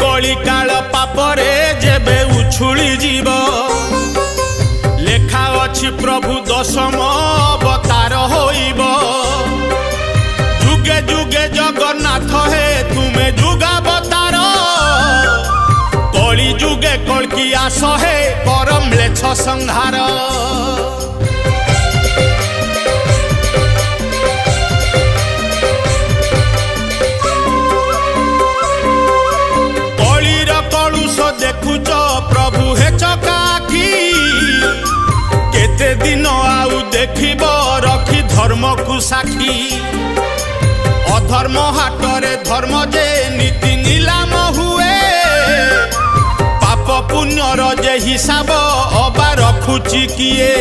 कली काल पापरे जेबे उछुली जीव लेखा अछि प्रभु दशम अवतार होइब जुगे जुगे जगन्नाथ हे तुमे जुगावतार कली जुगे कल्की आस हे परम म्लेच्छ संहार देखुच प्रभु हे चकाखी केते दिन आउ देखिब रखी धर्म को साखी अधर्म हाटरे धर्म जे नीति नीलाम हुए पाप पुण्यर जे हिसाब अबा रखुची किए।